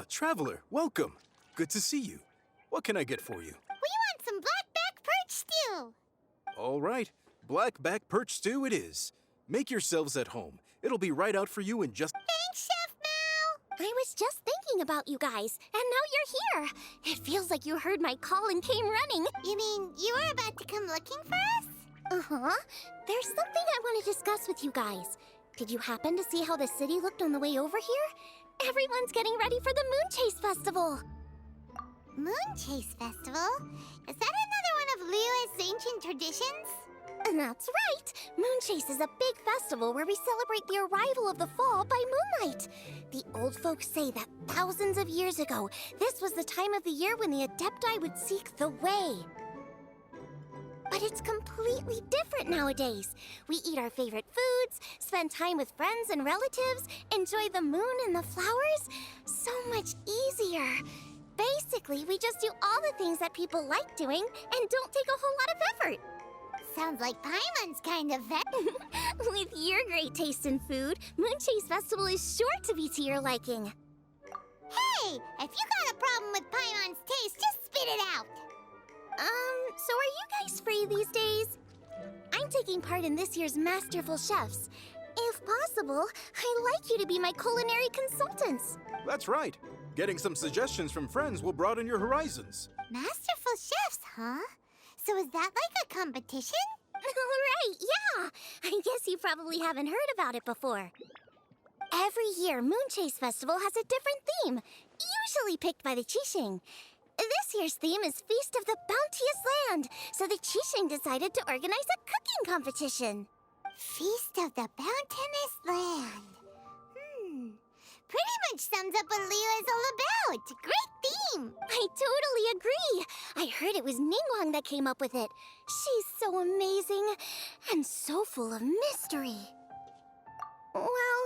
Traveler, welcome. Good to see you. What can I get for you? We want some blackback perch stew. All right, blackback perch stew it is. Make yourselves at home. It'll be right out for you in just... Thanks, Chef Mao. I was just thinking about you guys, and now you're here. It feels like you heard my call and came running. You mean you were about to come looking for us? Uh-huh. There's something I want to discuss with you guys. Did you happen to see how the city looked on the way over here? Everyone's getting ready for the Moon Chase Festival. Moon Chase Festival? Is that another one of Liyue's ancient traditions? And that's right. Moon Chase is a big festival where we celebrate the arrival of the fall by moonlight. The old folks say that thousands of years ago, this was the time of the year when the Adepti would seek the way. But it's completely different nowadays. We eat our favorite foods, spend time with friends and relatives, enjoy the moon and the flowers. So much easier. Basically, we just do all the things that people like doing and don't take a whole lot of effort. Sounds like Paimon's kind of vet. With your great taste in food, Moon Chase Festival is sure to be to your liking. Hey, if you got a problem with Paimon's taste, just spit it out. So are you guys free these days? I'm taking part in this year's Masterful Chefs. If possible, I'd like you to be my culinary consultants. That's right. Getting some suggestions from friends will broaden your horizons. Masterful chefs, huh? So is that like a competition? Right, yeah. I guess you probably haven't heard about it before. Every year, Moon Chase Festival has a different theme, usually picked by the Qixing. This year's theme is Feast of the Bounteous Land, so the Qixing decided to organize a cooking competition. Feast of the Bounteous Land. Pretty much sums up what Liyue is all about. Great theme. I totally agree. I heard it was Ningguang that came up with it. She's so amazing and so full of mystery. Well,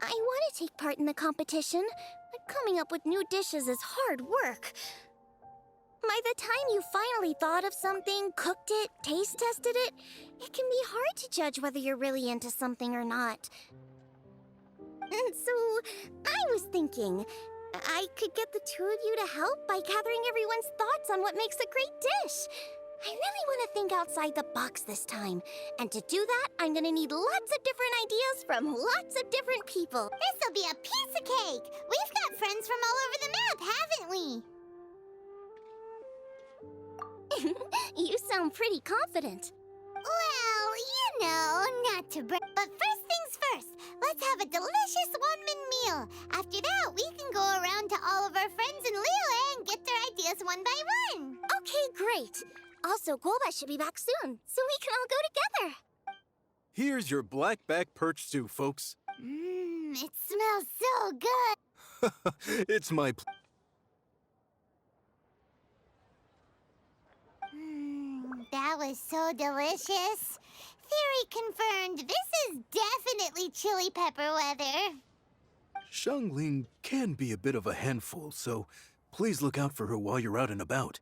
I want to take part in the competition, but coming up with new dishes is hard work. By the time you finally thought of something, cooked it, taste tested it, it can be hard to judge whether you're really into something or not. And so, I was thinking, I could get the two of you to help by gathering everyone's thoughts on what makes a great dish. I really want to think outside the box this time. And to do that, I'm gonna need lots of different ideas from lots of different people. This'll be a piece of cake. We've got friends from all over the map, haven't we? You sound pretty confident. Well, you know, not to brag. But first things first, let's have a delicious one-man meal. After that, we can go around to all of our friends in Liyue and get their ideas one by one. Okay, great. Also, Golba should be back soon, so we can all go together. Here's your blackback perch stew, folks. It smells so good. It's my That was so delicious. Theory confirmed. This is definitely chili pepper weather. Xiangling can be a bit of a handful, so please look out for her while you're out and about.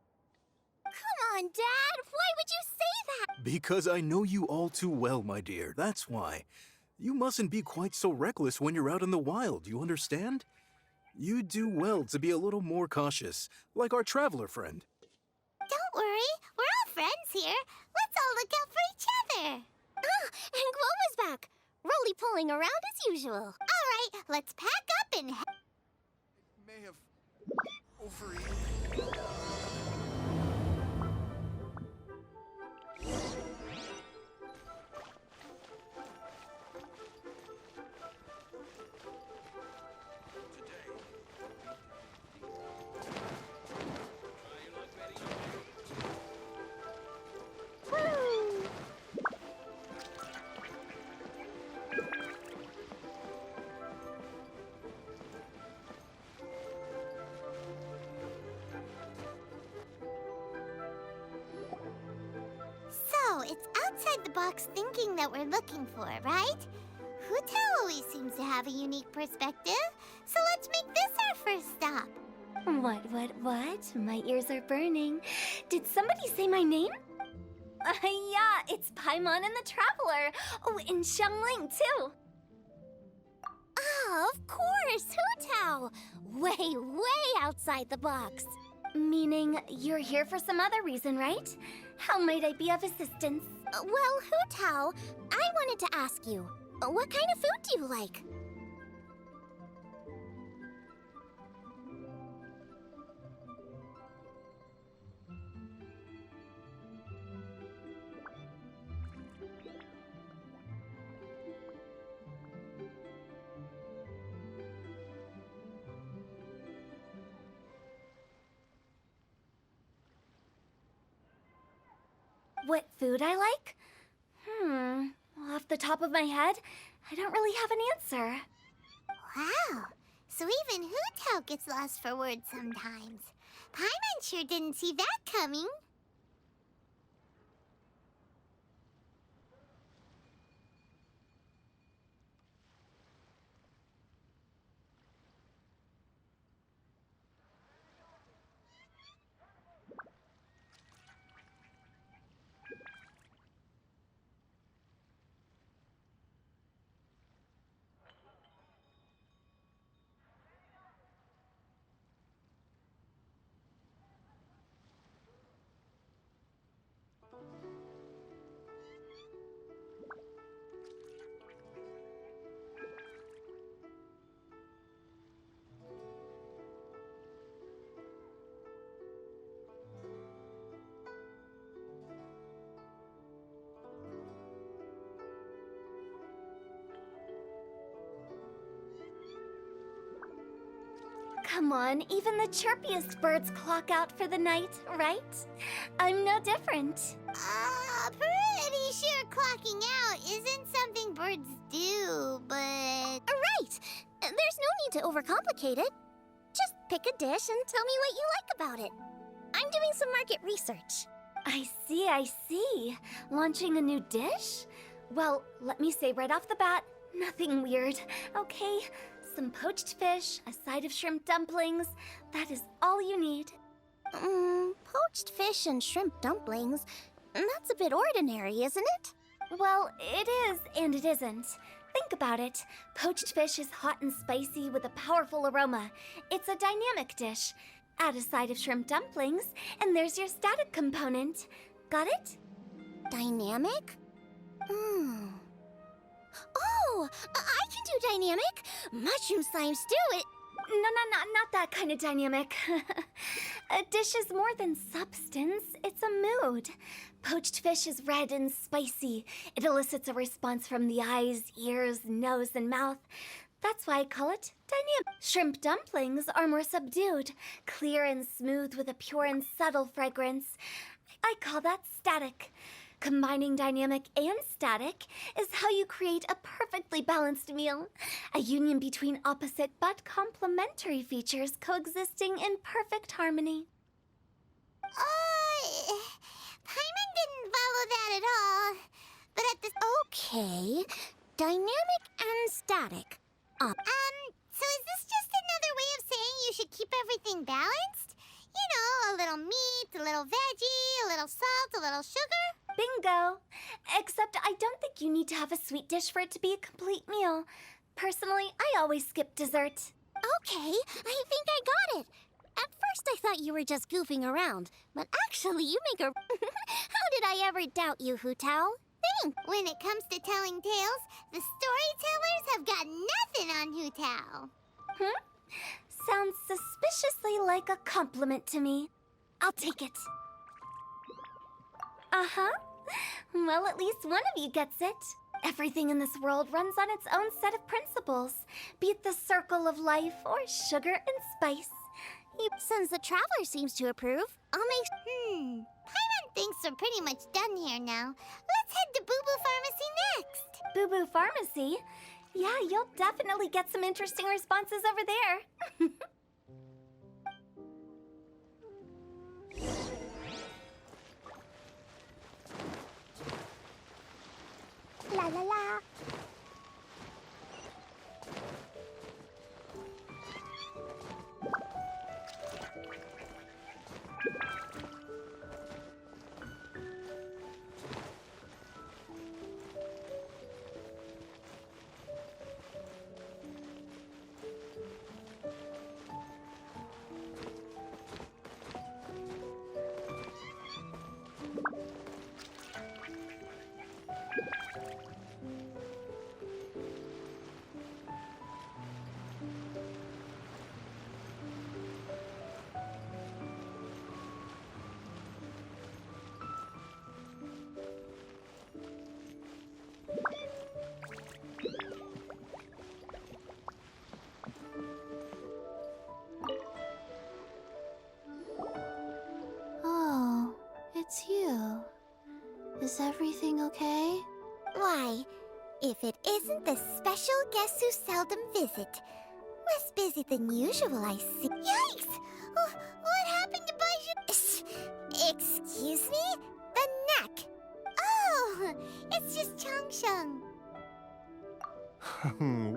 Come on, Dad. Why would you say that? Because I know you all too well, my dear. That's why. You mustn't be quite so reckless when you're out in the wild, you understand? You do well to be a little more cautious, like our traveler friend. Don't worry. We're all friends here. Let's all look out for each other. Ah, and Globa's back. Roly-poling around as usual. All right, let's pack up and... May have overeaten. So, it's outside the box thinking that we're looking for, right? Hutao always seems to have a unique perspective, so let's make this our first stop. What? My ears are burning. Did somebody say my name? Yeah, it's Paimon and the Traveler. Oh, and Xiangling, too. Ah, of course, Hutao. way, way outside the box. Meaning you're here for some other reason, right? How might I be of assistance? Well, Hu Tao, I wanted to ask you, what kind of food do you like? What food I like? Off the top of my head, I don't really have an answer. Wow. So even Hu Tao gets lost for words sometimes. Paimon sure didn't see that coming. Come on, even the chirpiest birds clock out for the night, right? I'm no different. Pretty sure clocking out isn't something birds do, but... Right! There's no need to overcomplicate it. Just pick a dish and tell me what you like about it. I'm doing some market research. I see. Launching a new dish? Well, let me say right off the bat, nothing weird, okay? Some poached fish, a side of shrimp dumplings. That is all you need. Poached fish and shrimp dumplings? That's a bit ordinary, isn't it? Well, it is and it isn't. Think about it. Poached fish is hot and spicy with a powerful aroma. It's a dynamic dish. Add a side of shrimp dumplings, and there's your static component. Got it? Dynamic? Oh, I can do dynamic. Mushroom slime stew. No, not that kind of dynamic. A dish is more than substance, it's a mood. Poached fish is red and spicy. It elicits a response from the eyes, ears, nose, and mouth. That's why I call it dynamic. Shrimp dumplings are more subdued, clear and smooth with a pure and subtle fragrance. I call that static. Combining dynamic and static is how you create a perfectly balanced meal. A union between opposite but complementary features coexisting in perfect harmony. Paimon didn't follow that at all. But at the... Okay, dynamic and static. So is this just another way of saying you should keep everything balanced? You know, a little meat, a little veggie, a little salt, a little sugar? Bingo! Except I don't think you need to have a sweet dish for it to be a complete meal. Personally, I always skip dessert. Okay, I think I got it. At first I thought you were just goofing around, but actually you make a... How did I ever doubt you, Hu Tao? Think! When it comes to telling tales, the storytellers have got nothing on Hu Tao. Sounds suspiciously like a compliment to me. I'll take it. Uh-huh. Well, at least one of you gets it. Everything in this world runs on its own set of principles, be it the circle of life or sugar and spice. Since the traveler seems to approve, I'll make... Paimon thinks we're pretty much done here now. Let's head to Boo Boo Pharmacy next. Boo Boo Pharmacy? Yeah, you'll definitely get some interesting responses over there. La la la. Is everything okay? Why, if it isn't the special guest who seldom visit. Less busy than usual, I see. Yikes! Oh, what happened to Baiju? Excuse me? The neck! Oh, it's just Changsheng.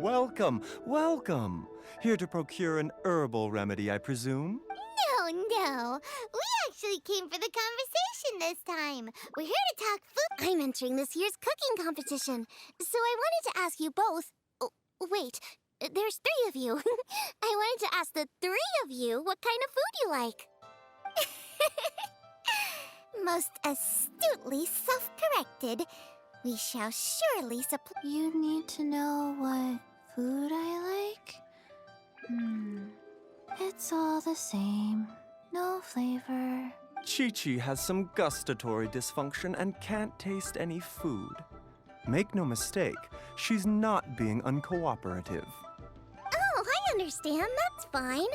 Welcome, welcome. Here to procure an herbal remedy, I presume? No. We actually came for the conversation this time. We're here to talk food. I'm entering this year's cooking competition, so I wanted to ask you both. Oh, wait, there's 3 of you. I wanted to ask the 3 of you what kind of food you like. Most astutely self-corrected. We shall surely supply. You need to know what food I like? It's all the same. No flavor. Chi-Chi has some gustatory dysfunction and can't taste any food. Make no mistake, she's not being uncooperative. Oh, I understand. That's fine.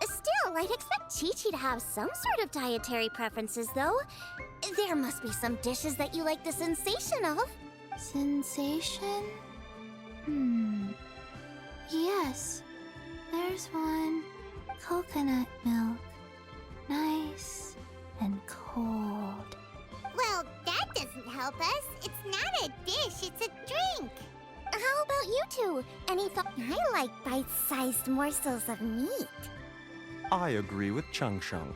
Still, I'd expect Chi-Chi to have some sort of dietary preferences, though. There must be some dishes that you like the sensation of. Sensation? Yes. There's one. Coconut milk. Nice and cold. Well, that doesn't help us. It's not a dish, it's a drink. How about you two? Any thought? I like bite-sized morsels of meat. I agree with Changsheng.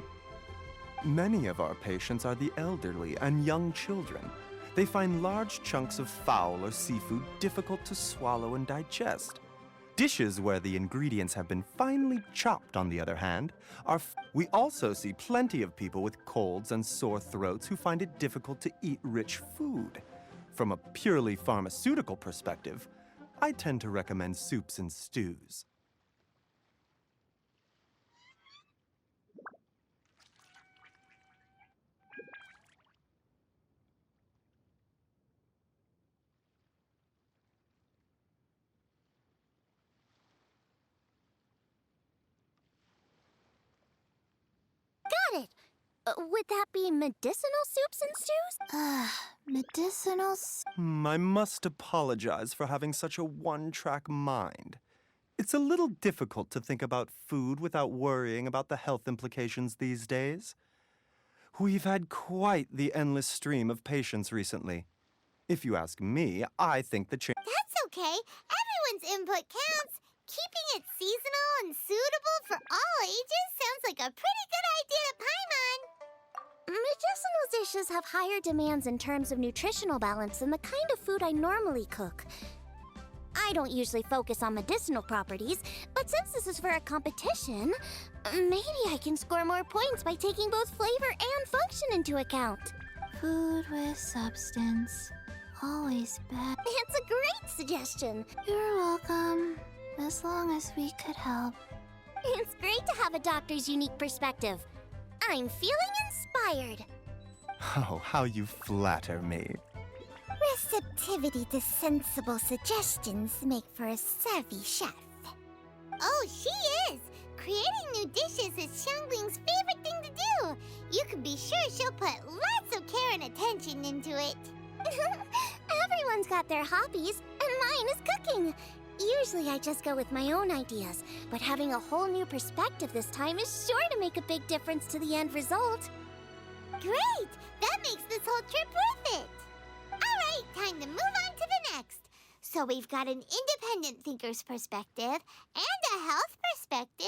Many of our patients are the elderly and young children. They find large chunks of fowl or seafood difficult to swallow and digest. Dishes where the ingredients have been finely chopped, on the other hand, we also see plenty of people with colds and sore throats who find it difficult to eat rich food. From a purely pharmaceutical perspective, I tend to recommend soups and stews. Got it. Would that be medicinal soups and stews? Medicinal I must apologize for having such a one-track mind. It's a little difficult to think about food without worrying about the health implications these days. We've had quite the endless stream of patients recently. If you ask me, I think the That's okay. Everyone's input counts. Keeping it seasonal and suitable for all ages sounds like a pretty good idea to Paimon. Medicinal dishes have higher demands in terms of nutritional balance than the kind of food I normally cook. I don't usually focus on medicinal properties, but since this is for a competition, maybe I can score more points by taking both flavor and function into account. Food with substance. Always bad. It's a great suggestion. You're welcome. As long as we could help. It's great to have a doctor's unique perspective. I'm feeling inspired. Oh, how you flatter me. Receptivity to sensible suggestions make for a savvy chef. Oh, she is! Creating new dishes is Xiangling's favorite thing to do. You can be sure she'll put lots of care and attention into it. Everyone's got their hobbies, and mine is cooking. Usually I just go with my own ideas, but having a whole new perspective this time is sure to make a big difference to the end result. Great! That makes this whole trip worth it! Alright, time to move on to the next. So we've got an independent thinker's perspective and a health perspective.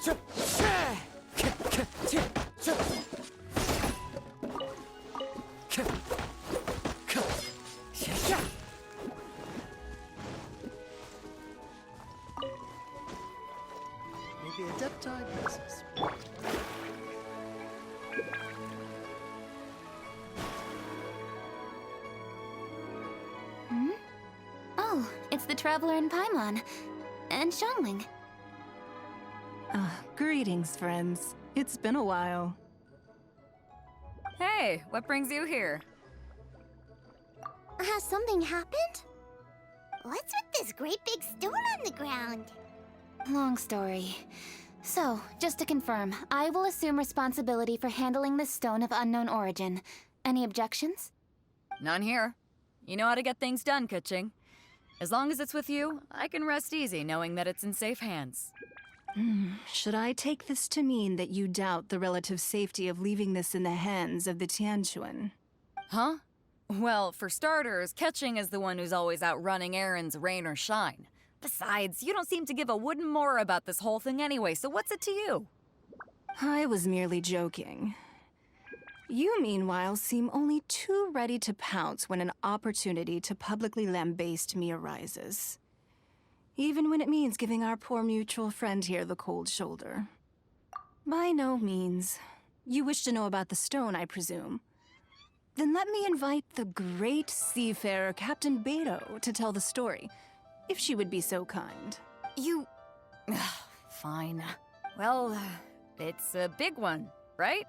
Maybe a Deptide misses. Oh, it's the Traveler in Paimon. And Xiangling. Greetings, friends. It's been a while. Hey, what brings you here? Has something happened? What's with this great big stone on the ground? Long story. So, just to confirm, I will assume responsibility for handling this stone of unknown origin. Any objections? None here. You know how to get things done, Kuching. As long as it's with you, I can rest easy knowing that it's in safe hands. Should I take this to mean that you doubt the relative safety of leaving this in the hands of the Tianquan? Huh? Well, for starters, Ketching is the one who's always out running errands, rain or shine. Besides, you don't seem to give a wooden more about this whole thing anyway, so what's it to you? I was merely joking. You, meanwhile, seem only too ready to pounce when an opportunity to publicly lambaste me arises. Even when it means giving our poor mutual friend here the cold shoulder. By no means. You wish to know about the stone, I presume. Then let me invite the great seafarer Captain Beto to tell the story, if she would be so kind. You... Fine. Well, it's a big one, right?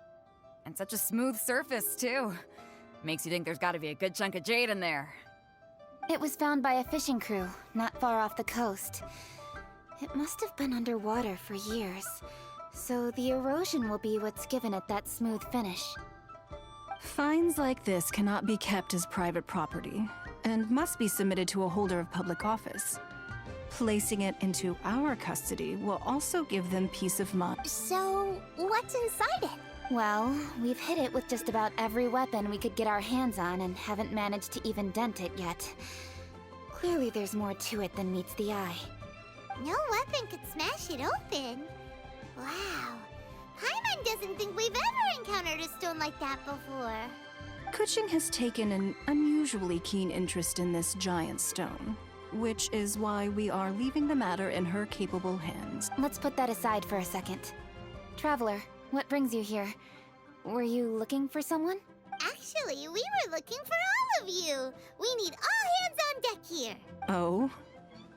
And such a smooth surface, too. Makes you think there's gotta be a good chunk of jade in there. It was found by a fishing crew, not far off the coast. It must have been underwater for years, so the erosion will be what's given it that smooth finish. Finds like this cannot be kept as private property, and must be submitted to a holder of public office. Placing it into our custody will also give them peace of mind. So, what's inside it? Well, we've hit it with just about every weapon we could get our hands on and haven't managed to even dent it yet. Clearly there's more to it than meets the eye. No weapon could smash it open. Wow. Paimon doesn't think we've ever encountered a stone like that before. Kuching has taken an unusually keen interest in this giant stone, which is why we are leaving the matter in her capable hands. Let's put that aside for a second. Traveler, what brings you here? Were you looking for someone? Actually, we were looking for all of you. We need all hands on deck here. Oh?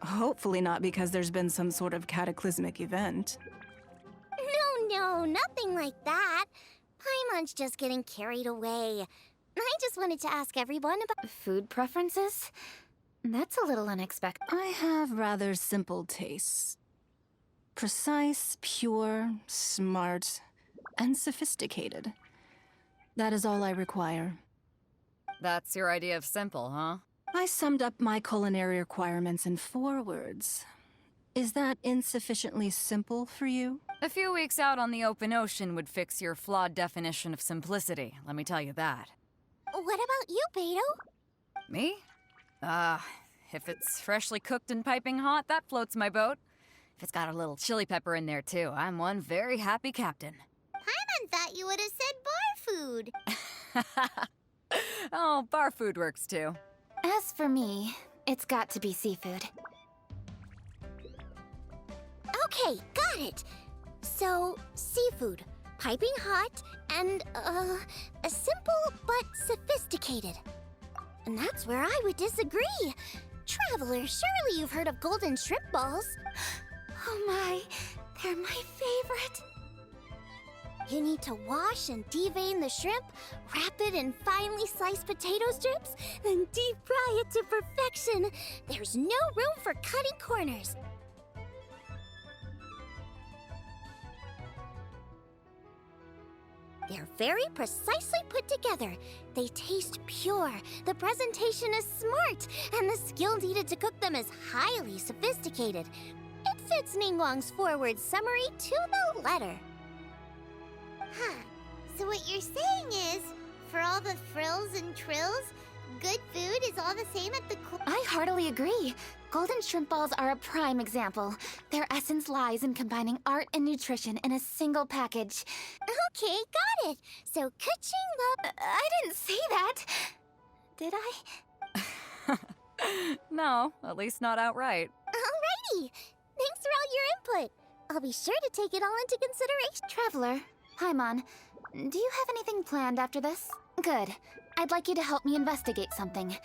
Hopefully not because there's been some sort of cataclysmic event. No, nothing like that. Paimon's just getting carried away. I just wanted to ask everyone about... Food preferences? That's a little unexpected. I have rather simple tastes. Precise, pure, smart, and sophisticated. That is all I require. That's your idea of simple, huh? I summed up my culinary requirements in 4 words. Is that insufficiently simple for you? A few weeks out on the open ocean would fix your flawed definition of simplicity, let me tell you that. What about you, Beto? Me? If it's freshly cooked and piping hot, that floats my boat. If it's got a little chili pepper in there, too, I'm one very happy captain. Paimon thought you would have said bar food. Oh, bar food works, too. As for me, it's got to be seafood. Okay, got it. So, seafood, piping hot, and, simple but sophisticated. And that's where I would disagree. Traveler, surely you've heard of golden shrimp balls. Oh my, they're my favorite. You need to wash and devein the shrimp, wrap it in finely sliced potato strips, then deep fry it to perfection. There's no room for cutting corners. They're very precisely put together. They taste pure, the presentation is smart, and the skill needed to cook them is highly sophisticated. It fits Ningguang's forward summary to the letter. Huh. So what you're saying is, for all the frills and trills, good food is all the same at the I heartily agree. Golden shrimp balls are a prime example. Their essence lies in combining art and nutrition in a single package. Okay, got it. So, ka-ching love. I didn't say that. Did I? No, at least not outright. Alrighty. Thanks for all your input. I'll be sure to take it all into consideration. Traveler, Paimon, do you have anything planned after this? Good. I'd like you to help me investigate something.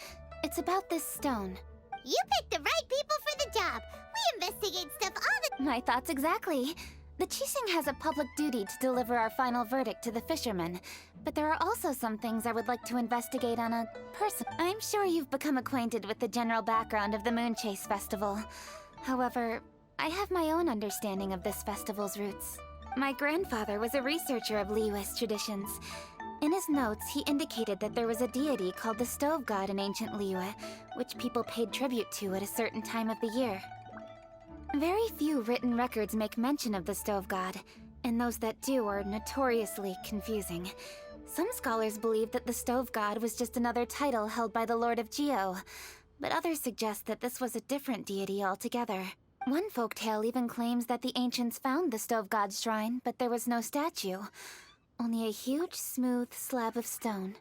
It's about this stone. You picked the right people for the job. We investigate stuff all the My thoughts exactly. The Qixing has a public duty to deliver our final verdict to the fishermen, but there are also some things I would like to investigate on a person. I'm sure you've become acquainted with the general background of the Moonchase Festival. However, I have my own understanding of this festival's roots. My grandfather was a researcher of Liyue's traditions. In his notes, he indicated that there was a deity called the Stove God in ancient Liyue, which people paid tribute to at a certain time of the year. Very few written records make mention of the Stove God, and those that do are notoriously confusing. Some scholars believe that the Stove God was just another title held by the Lord of Geo, but others suggest that this was a different deity altogether. One folktale even claims that the ancients found the Stove God's shrine, but there was no statue. Only a huge, smooth slab of stone.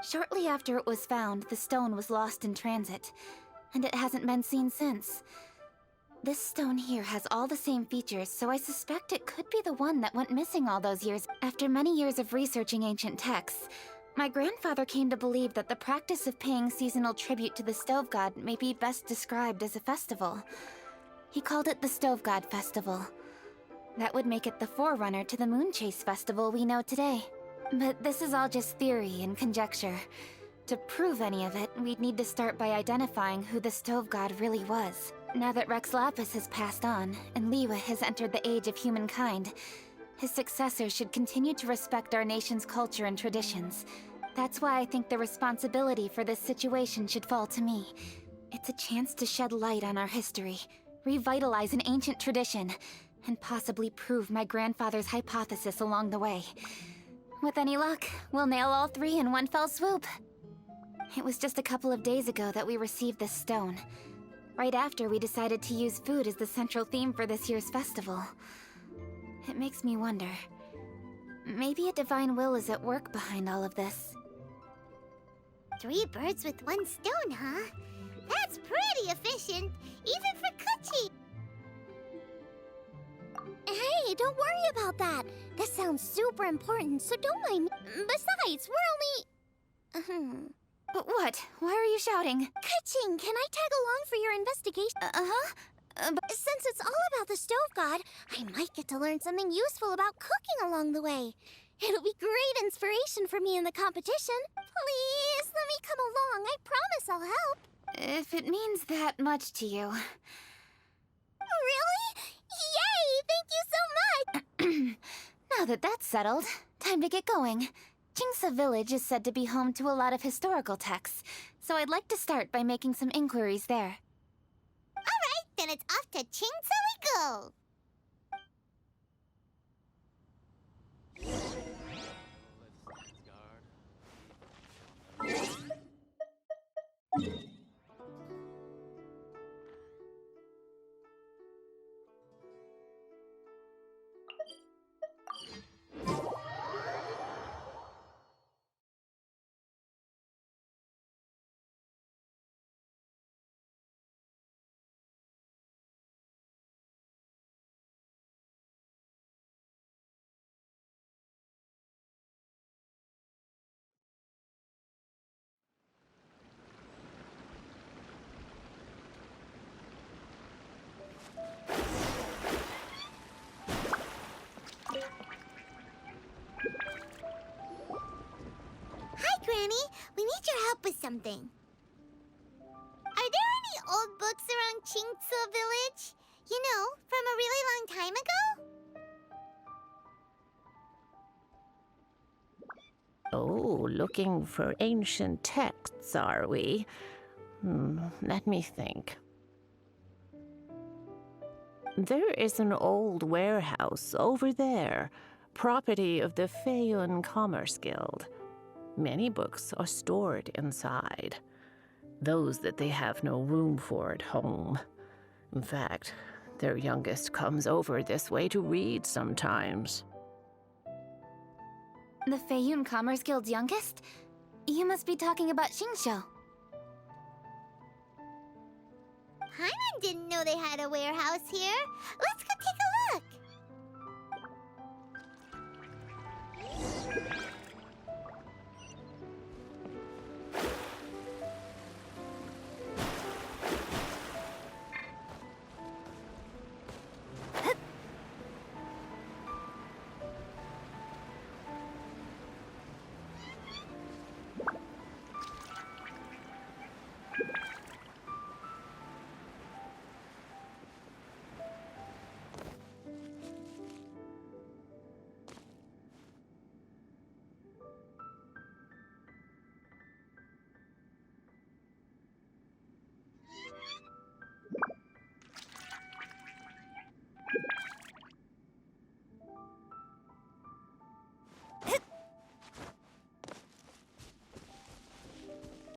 Shortly after it was found, the stone was lost in transit, and it hasn't been seen since. This stone here has all the same features, so I suspect it could be the one that went missing all those years. After many years of researching ancient texts, my grandfather came to believe that the practice of paying seasonal tribute to the Stove God may be best described as a festival. He called it the Stove God Festival. That would make it the forerunner to the Moonchase Festival we know today. But this is all just theory and conjecture. To prove any of it, we'd need to start by identifying who the Stove God really was. Now that Rex Lapis has passed on, and Liyue has entered the age of humankind, his successors should continue to respect our nation's culture and traditions. That's why I think the responsibility for this situation should fall to me. It's a chance to shed light on our history, revitalize an ancient tradition, and possibly prove my grandfather's hypothesis along the way. With any luck, we'll nail all three in one fell swoop. It was just a couple of days ago that we received this stone. Right after we decided to use food as the central theme for this year's festival. It makes me wonder. Maybe a divine will is at work behind all of this. 3 birds with 1 stone, huh? That's pretty efficient, even for Kuchi. Hey, don't worry about that. This sounds super important, so don't mind me. Besides, we're only... What? Why are you shouting? Ka-ching, can I tag along for your investigation? Since it's all about the Stove God, I might get to learn something useful about cooking along the way. It'll be great inspiration for me in the competition. Please, let me come along. I promise I'll help. If it means that much to you. Really? Yay! Thank you so much! Now that that's settled, time to get going. Jingsa Village is said to be home to a lot of historical texts, so I'd like to start by making some inquiries there. Alright, then it's off to Chingsa we go! Hi, Granny. We need your help with something. Are there any old books around Chingsa Village? You know, from a really long time ago? Oh, looking for ancient texts, are we? Let me think. There is an old warehouse over there, property of the Feiyun Commerce Guild. Many books are stored inside. those that they have no room for at home. In fact, their youngest comes over this way to read sometimes. The Feiyun Commerce Guild's youngest? You must be talking about Xingqiu. Paimon didn't know they had a warehouse here.